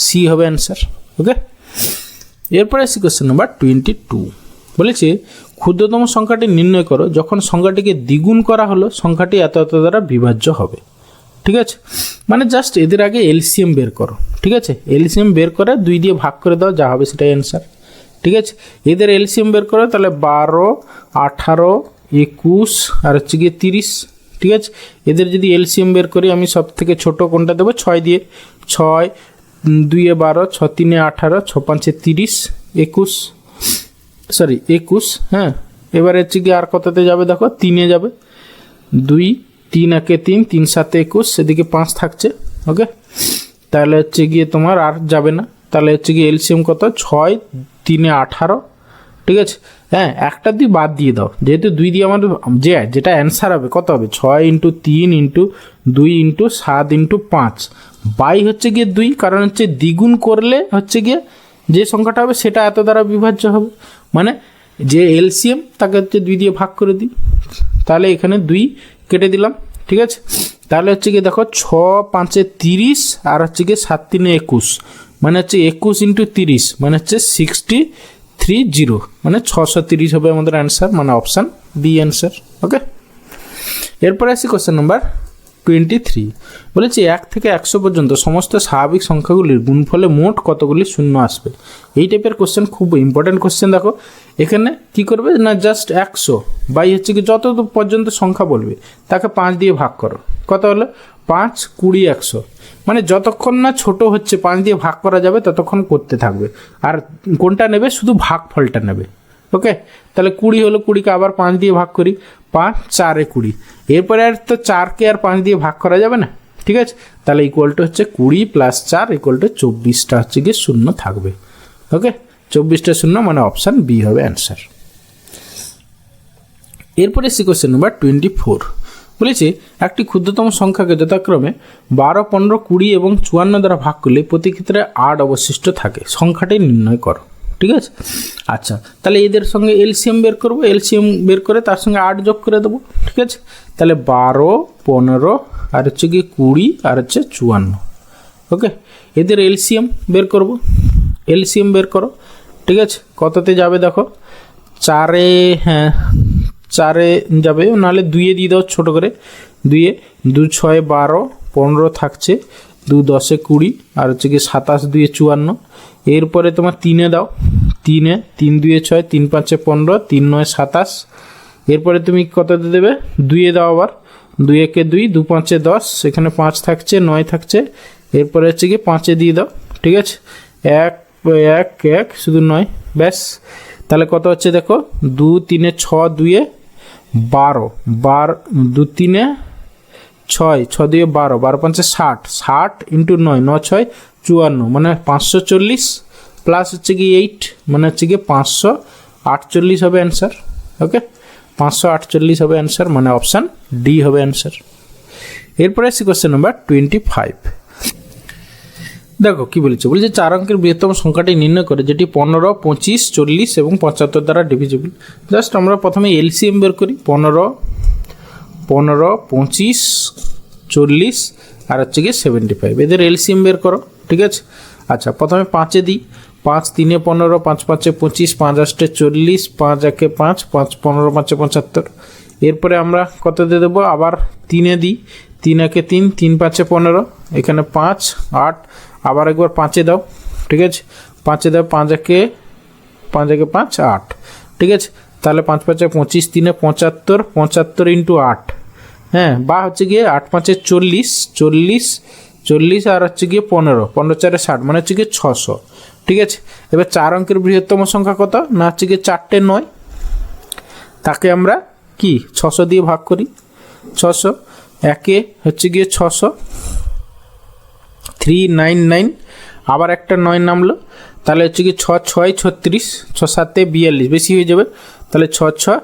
সি হবে অ্যান্সার। ওকে, এরপরে আসি কোশ্চেন নাম্বার 22, বলেছে ক্ষুদ্রতম সংখ্যাটি নির্ণয় করো যখন সংখ্যাটিকে দ্বিগুণ করা হলো সংখ্যাটি এত এত দ্বারা বিভাজ্য হবে, ঠিক আছে, মানে জাস্ট এদের আগে এলসিএম বের করো, ঠিক আছে, এলসিএম বের করে 2 দিয়ে ভাগ করে দাও, যা হবে সেটাই অ্যান্সার, ঠিক আছে। এদের এলসিএম বের করো, তাহলে 12 18 21 আর হচ্ছে গিয়ে 30, ঠিক আছে। এদের যদি এলসিএম বের করি, আমি সব থেকে ছোট কোনটা দেবো 6 দিয়ে, 6 2-এ 12 6 3-এ 18 6 5-এ 30 21, হ্যাঁ, এবার হচ্ছে গিয়ে আর কততে যাবে দেখো 3-এ যাবে, 2 3 1-এ 3 3 7-এ 21, সেদিকে 5 থাকছে। ওকে, তাহলে হচ্ছে গিয়ে তোমার আর যাবে না, তাহলে হচ্ছে গিয়ে এলসিএম কত 6 3-এ 18, ঠিক আছে, হ্যাঁ, একটা 2 বাদ দিয়ে দাও, যেহেতু 2 দিয়ে আমাদের যেটা অ্যান্সার হবে কত হবে 6 into 3 into 2 into 7 into 5 by হচ্ছে গিয়ে 2, কারণ হচ্ছে দ্বিগুণ করলে হচ্ছে গিয়ে যে সংখ্যাটা হবে সেটা এত দ্বারা বিভাজ্য হবে, মানে যে এলসিএম তাকে হচ্ছে 2 দিয়ে ভাগ করে দিই, তাহলে এখানে 2 কেটে দিলাম, ঠিক আছে। তাহলে হচ্ছে গিয়ে দেখো 6 5-এ 30 আর হচ্ছে গিয়ে 7 3-এ 21, মানে হচ্ছে 21 ইন্টু 30 মানে হচ্ছে 630, মানে 630 হবে আমাদের অ্যান্সার, মানে অপশান বি অ্যান্সার। ওকে, এরপরে আসি কোশ্চেন নাম্বার 23, বলেছে 1 থেকে 100 পর্যন্ত সমস্ত স্বাভাবিক সংখ্যাগুলির গুণফলে মোট কতগুলি শূন্য আসবে। এই টাইপের কোশ্চেন খুব ইম্পর্টেন্ট কোশ্চেন। দেখো এখানে কি করবে না, জাস্ট 100 বাই হচ্ছে কি যত পর্যন্ত সংখ্যা বলবে তাকে 5 দিয়ে ভাগ করো, কত হলো 5 20 100, মানে যতক্ষণ না ছোট হচ্ছে 5 দিয়ে ভাগ করা যাবে ততক্ষণ করতে থাকবে, আর কোনটা নেবে শুধু ভাগফলটা নেবে। ওকে, তাহলে 20 হলো, 20-কে আবার 5 দিয়ে ভাগ করি, 5 4-এ 20, এরপরে আর তো 4-কে আর 5 দিয়ে ভাগ করা যাবে না, ঠিক আছে, তাহলে ইকুয়াল টু হচ্ছে 20 + 4 ইকুয়াল টু 24টা হচ্ছে গিয়ে শূন্য থাকবে। ওকে, 24টা শূন্য, মানে অপশান বি হবে অ্যান্সার। এরপরে সি কোশ্চেন নাম্বার 24, বলেছে একটি ক্ষুদ্রতম সংখ্যাকে যথাক্রমে 12 15 20 এবং 54 দ্বারা ভাগ করলে প্রতি ক্ষেত্রে 8 অবশিষ্ট থাকে, সংখ্যাটি নির্ণয় করো, ঠিক আছে। আচ্ছা, তাহলে এদের সঙ্গে এলসিএম বের করবো, এলসিএম বের করে তার সঙ্গে 8 যোগ করে দেবো, ঠিক আছে, তাহলে 12 15 আর হচ্ছে গিয়ে 20 আর হচ্ছে 54। ওকে, এদের এলসিএম বের করব, এলসিএম বের করো, ঠিক আছে, কততে যাবে দেখো 4-এ, হ্যাঁ 4-এ যাবে, নাহলে 2-এ দিয়ে দাও ছোটো করে, 2-এ 2 6 12 15 থাকছে, 2 10-এ 20 আর হচ্ছে গিয়ে 27 2-এ 54, এরপরে তোমার 3-এ দাও, 3-এ 3 2-এ 6 3 5-এ 15 3 9 27, এরপরে তুমি কততে দেবে 2-এ দাও, আবার 2 1-এ 2 2 5-এ 10, এখানে 5 থাকছে 9 থাকছে, এরপরে হচ্ছে গিয়ে 5-এ দিয়ে দাও, ঠিক আছে, 1 1 1 শুধু 9, ব্যাস। তাহলে কত হচ্ছে দেখো 2 3-এ 6 2-এ 12 12 2 3-এ 6 6 2-এ 12 12 5-এ 60 60 ইন্টু 9 9 6 54, মানে 540 প্লাস হচ্ছে কি 8, মানে হচ্ছে কি 548 হবে অ্যান্সার। ওকে, 548 হবে অ্যান্সার, মানে অপশান ডি হবে অ্যান্সার। এরপরে আসছি কোশ্চেন নাম্বার 25, দেখো কি বলেছে, বলছে 4 অঙ্কের বৃহত্তম সংখ্যাটি নির্ণয় করে যেটি 15, 25, 40 এবং 75 দ্বারা ডিভিজিবল। জাস্ট আমরা প্রথমে এলসিএম বের করি। 15, 25, 40 আর হচ্ছে গিয়ে 75, এদের এলসিএম বের করো। ঠিক আছে, আচ্ছা প্রথমে 5-এ দিই। 5 3-এ 15, 5 5-এ 25, 5 8-এ 40, 5 1-এ 5, 5 15 5-এ 75। এরপরে আমরা কত দিয়ে দেবো, আবার 3-এ দিই। 3 1-এ 3, 3 5-এ 15, এখানে 5 8, আবার একবার 5-এ দাও। ঠিক আছে, 5-এ দাও, 5 1-এ 5 8। ঠিক আছে, তাহলে 5 5-এ 25, 3-এ 75, 75 ইন্টু 8, হ্যাঁ, বা হচ্ছে গিয়ে 8 5-এ 40, 40 40 আর হচ্ছে গিয়ে 15, 15 4-এ 60, মানে হচ্ছে গিয়ে 600। ঠিক আছে, এবার 4 অঙ্কের বৃহত্তম সংখ্যা কত না হচ্ছে গিয়ে 4টে 9, তাকে আমরা কি 600 দিয়ে ভাগ করি। 600 1-এ হচ্ছে গিয়ে 600, 399, আবার একটা 9 নামলো, তাহলে হচ্ছে কি 6 6 36, 6 7-এ 42, বেশি হয়ে যাবে, তাহলে 6 6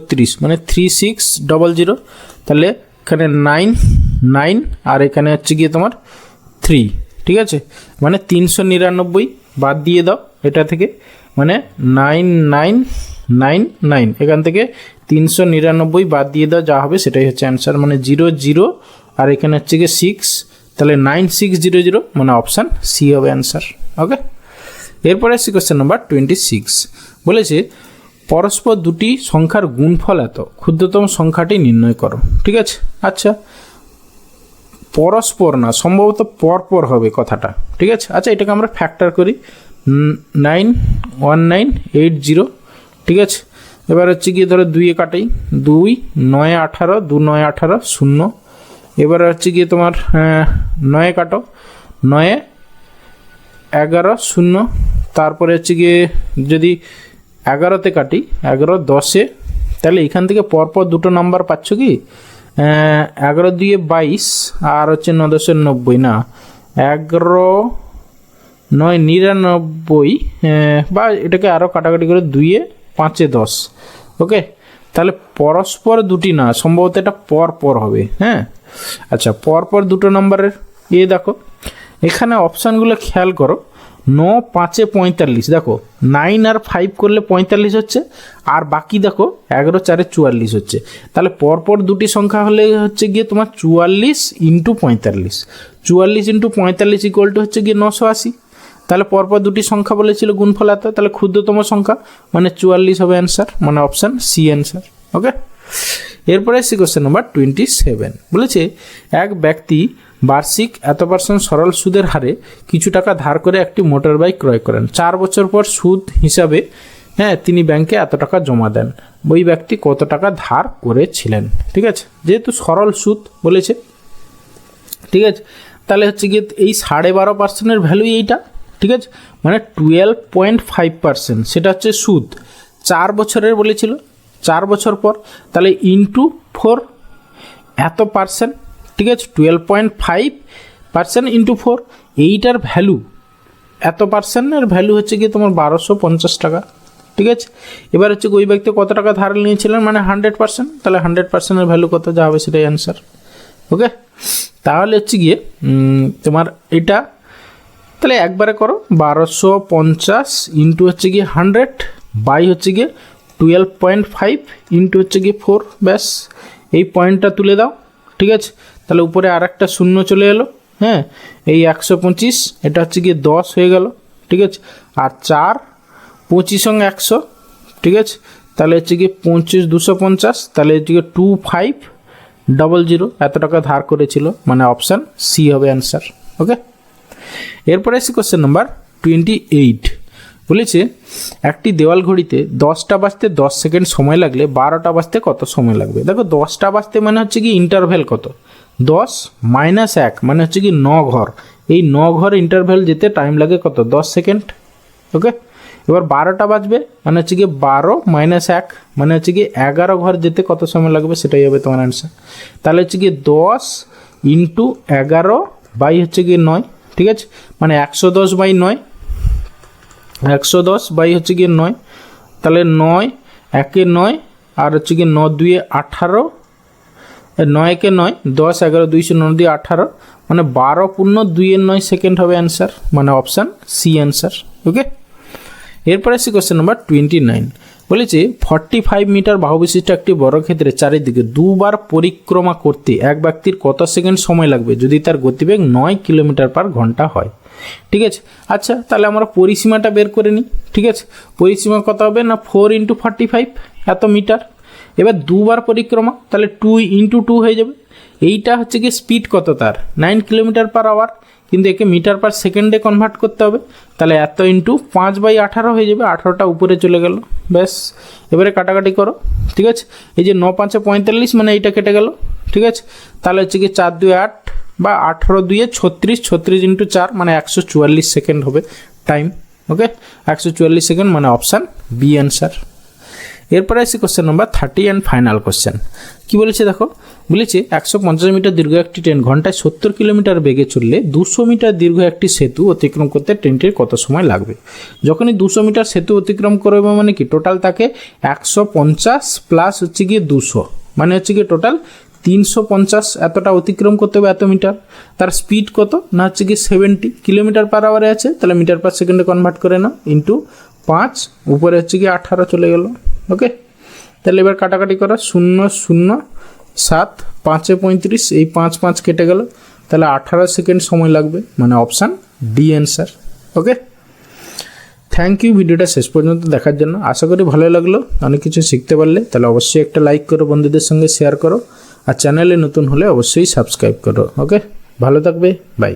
36, মানে 3600। তাহলে এখানে 9 9 আর এখানে হচ্ছে গিয়ে তোমার 3। ঠিক আছে, মানে 399 বাদ দিয়ে দাও এটা থেকে, মানে 9999, এখান থেকে 399 বাদ দিয়ে দাও, যা হবে সেটাই হচ্ছে অ্যান্সার, মানে 0 0 আর এখানে হচ্ছে গিয়ে 6, তাহলে 9600, মানে অপশান সি হবে অ্যান্সার। ওকে, এরপরে আসছি কোয়েশ্চেন নাম্বার 26। বলেছে পরস্পর দুটি সংখ্যার গুণফল এত, ক্ষুদ্রতম সংখ্যাটি নির্ণয় করো। ঠিক আছে, আচ্ছা পরস্পর না, সম্ভবত পরপর হবে কথাটা। ঠিক আছে, আচ্ছা এটাকে আমরা ফ্যাক্টর করি, 91980। ঠিক আছে, এবার হচ্ছে গিয়ে ধরো 2-এ কাটাই, 2 9 18, 2 9 18 0। এবার হচ্ছে গিয়ে তোমার 9-এ কাটো, 9 11 0। তারপরে হচ্ছে গিয়ে যদি 11-তে কাটি, 11 10-এ, তাহলে এখান থেকে পরপর দুটো নাম্বার পাচ্ছ কি, 11 2-এ 22 আর হচ্ছে 9 10-এ 90, না 11 9 99, বা এটাকে আরও কাটাকাটি করে 2-এ 5-এ 10। ওকে, তাহলে পরস্পর দুটি না, সম্ভবত এটা পরপর হবে। হ্যাঁ, আচ্ছা পরপর দুটো নম্বরের দেখো এখানে অপশানগুলো খেয়াল করো। 9 5-এ 45, দেখো 9 আর 5 করলে 45 হচ্ছে, আর বাকি দেখো 11 4-এ 44 হচ্ছে। তাহলে পরপর দুটি সংখ্যা হলে হচ্ছে গিয়ে তোমার 44 ইন্টু 45, 44 ইন্টু 45 ইকুয়াল টু হচ্ছে গিয়ে 980। তাহলে পরপর দুটি সংখ্যা বলেছিল গুণফল এত, তাহলে ক্ষুদ্রতম সংখ্যা মানে 44 হবে অ্যান্সার, মানে অপশান সি অ্যান্সার। ওকে, এরপরে আসছি কোশ্চেন নাম্বার 27। বলেছে এক ব্যক্তি বার্ষিক এত% সরল সুদের হারে কিছু টাকা ধার করে একটি মোটর বাইক ক্রয় করেন। 4 বছর পর সুদ হিসাবে তিনি ব্যাংকে এত টাকা জমা দেন। ওই ব্যক্তি কত টাকা ধার করেছিলেন? ঠিক আছে, যেহেতু সরল সুদ বলেছে, ঠিক আছে, তাহলে হচ্ছে গিয়ে এই 12.5%-এর ভ্যালু এইটা। ঠিক আছে, মানে 12.5%, সেটা হচ্ছে সুদ। 4 বছরের বলেছিল, 4 বছর পর, তাহলে ইন্টু 4 এত পার্সেন্ট। ঠিক আছে, 12.5% ইন্টু 4, এইটার ভ্যালু এত পার্সেন্টের ভ্যালু হচ্ছে গিয়ে তোমার 1250 টাকা। ঠিক আছে, এবার হচ্ছে ওই ব্যক্তি কত টাকা ধার নিয়েছিলেন, মানে 100%, তাহলে 100%-এর ভ্যালু কত, যা হবে সেটাই অ্যান্সার। ওকে, তাহলে হচ্ছে গিয়ে তোমার এটা তাহলে একবারে করো, 1250 ইন্টু হচ্ছে গিয়ে 100 বাই হচ্ছে গিয়ে 12.5 ইন্টু হচ্ছে গিয়ে 4, ব্যাস এই পয়েন্টটা তুলে দাও। ঠিক আছে, তাহলে উপরে আর একটা শূন্য চলে এলো। হ্যাঁ, এই 125, এটা হচ্ছে গিয়ে 10 হয়ে গেল। ঠিক আছে, আর 4 25 সঙ্গে 100, ঠিক আছে, তাহলে হচ্ছে গিয়ে 25 250, তাহলে হচ্ছে গিয়ে 2500 এত টাকা ধার করেছিল, মানে অপশান সি হবে অ্যান্সার। ওকে, এরপরে এসে কোশ্চেন নাম্বার 28। বলেছে একটি দেওয়াল ঘড়িতে 10টা বাজতে 10 সেকেন্ড সময় লাগলে 12টা বাজতে কত সময় লাগবে? দেখো 10টা বাজতে মানে হচ্ছে কি ইন্টারভ্যাল কত, 10 - 1 মানে হচ্ছে কি 9 ঘর। এই 9 ঘর ইন্টারভ্যাল যেতে টাইম লাগে কত, 10 সেকেন্ড। ওকে, এবার 12টা বাজবে মানে হচ্ছে কি 12 - 1 মানে হচ্ছে কি 11 ঘর যেতে কত সময় লাগবে, সেটাই হবে তোমার অ্যান্সার। তাহলে হচ্ছে কি 10 ইন্টু 11 বাই হচ্ছে কি 9। ঠিক আছে, মানে 110 বাই 9, 110 বাই হচ্ছে গিয়ে 9, তাহলে 9 1 9 আর হচ্ছে গিয়ে 9 2 18, 9 কে 9, 10 11 2 9 দিয়ে 18, মানে 12 পূর্ণ 2 এর 9 সেকেন্ড হবে অ্যান্সার, মানে অপশান সি অ্যান্সার। ওকে, এরপরে আসি কোশ্চেন নাম্বার 29। বলেছে 45 মিটার বাহু বিশিষ্ট একটি বর্গক্ষেত্রের চারিদিকে দুবার পরিক্রমা করতে এক ব্যক্তির কত সেকেন্ড সময় লাগবে যদি তার গতিবেগ 9 কিলোমিটার পার ঘন্টা হয়? ঠিক আছে, আচ্ছা তাহলে আমরা পরিসীমাটা বের করে নিই। ঠিক আছে, পরিসীমা কত হবে না 4 × 45 এত মিটার। এবার দুবার পরিক্রমা, তাহলে 2 × 2 হয়ে যাবে। এইটা হচ্ছে কি স্পিড কত তার 9 কিলোমিটার পার আওয়ার, কিন্তু একে মিটার পার সেকেন্ডে কনভার্ট করতে হবে, তাহলে এত ইন্টু 5/18 হয়ে যাবে, 18টা উপরে চলে গেল। ব্যাস, এবারে কাটাকাটি করো। ঠিক আছে, এই যে 9 × 5 = 45, মানে এইটা কেটে গেল। ঠিক আছে, তাহলে হচ্ছে কি 4 × 2 = 8 বা 18 × 2 = 36, 36 × 4 মানে 144 সেকেন্ড হবে টাইম। ওকে, 144 সেকেন্ড মানে অপশান বি অ্যান্সার। এরপরে আসি question number 30 and final question. কি বলেছে দেখো, বলেছে 150 মিটার দীর্ঘ একটি ট্রেন ঘন্টায় 70 কিলোমিটার বেগে চললে 200 মিটার দীর্ঘ একটি সেতু অতিক্রম করতে ট্রেনটির কত সময় লাগবে? যখনই 200 মিটার সেতু অতিক্রম করবে মানে কি টোটাল তাকে 150 প্লাস হচ্ছে গিয়ে 200, মানে হচ্ছে গিয়ে টোটাল 350 এতটা অতিক্রম করতে হবে এত মিটার। তার স্পিড কত না হচ্ছে গিয়ে 70 কিলোমিটার পার আওয়ারে আছে, তাহলে মিটার পার সেকেন্ডে কনভার্ট করে নাও, ইন্টু 5, উপরে হচ্ছে গিয়ে 18 চলে গেল। ওকে, তাহলে এবার কাটাকাটি করা, 0 0 7 5 × 35, এই 5 5 কেটে গেল, তাহলে 18 সেকেন্ড সময় লাগবে, মানে option D answer. Okay, thank you ভিডিওটা শেষ পর্যন্ত দেখার জন্য। আশা করি ভালো লাগলো, অনেক কিছু শিখতে পারলে। তাহলে অবশ্যই একটা লাইক করো, বন্ধুদের সঙ্গে শেয়ার করো, আর চ্যানেলে নতুন হলে অবশ্যই সাবস্ক্রাইব করো। ওকে, ভালো থাকবে, বাই।